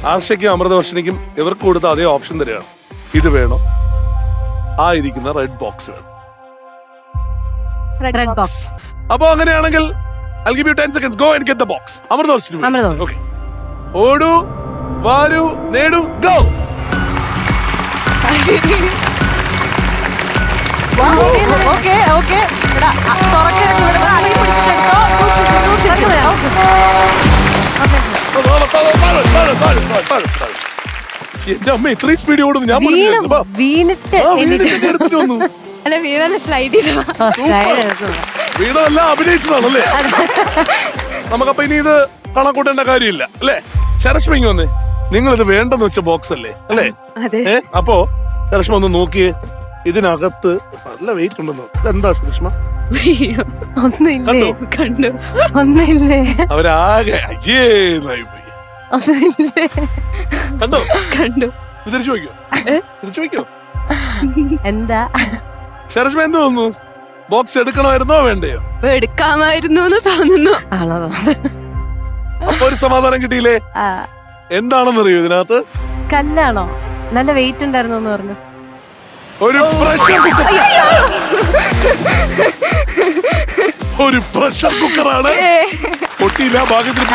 ആർഷയ്ക്കും അമൃതവർഷണിക്കും ഇവർക്ക് കൊടുത്ത അതേ ഓപ്ഷൻ തരികയാണ്. ഇത് വേണോ, ആ ഇരിക്കുന്ന റെഡ് ബോക്സ് വേണം. Red box. അപ്പൊ അങ്ങനെയാണെങ്കിൽ I'll give you 10 seconds. Go and get the box. അമൃതവർഷണി. Okay. ഓടൂ, വാരൂ, നേടൂ, go. എന്റെ അമ്മ ഇത്രയും സ്പീഡ് ഓടുന്നു ഞാൻ വീണിട്ട് എടുത്തിട്ട് വന്നു. അല്ല വീണ സ്ലൈഡ് വീണതല്ല, അഭിനയിച്ചതാണല്ലേ. നമുക്കപ്പൊ ഇനി ഇത് കണക്കൂട്ടേണ്ട കാര്യമില്ല അല്ലേ? ശരശ്മിങ് വന്നേ, നിങ്ങൾ ഇത് വേണ്ടെന്ന് വെച്ച ബോക്സ് അല്ലേ അല്ലേ? അപ്പോ ശരശ്മ ഒന്ന് നോക്കിയേ, ഇതിനകത്ത് നല്ല വെയിറ്റ് ഉണ്ടെന്ന്. ഇതെന്താ ശരശ്മ? ഒന്നില്ലേ അവരാകെ കണ്ടോ? കണ്ടു. ഇത് തിരിച്ചു വയ്ക്കോ, തിരിച്ചു വയ്ക്കോ. എന്താ ശരശ്മ എന്ത് തോന്നുന്നു? ബോക്സ് എടുക്കണമായിരുന്നോ വേണ്ടയോ? എടുക്കാമായിരുന്നു എന്ന് തോന്നുന്നു. അപ്പൊ ഒരു സമാധാനം കിട്ടിയില്ലേ? എന്താണെന്നറിയോ ഇതിനകത്ത്? കല്ലാണോ? നല്ല വെയിറ്റ് ഉണ്ടായിരുന്നു എന്ന് പറഞ്ഞു. ഒരു പ്രഷർ കുക്കർ. ഒരു പ്രഷർ കുക്കറാണ്. പൊട്ടിയില്ല, ഭാഗ്യത്തിൽ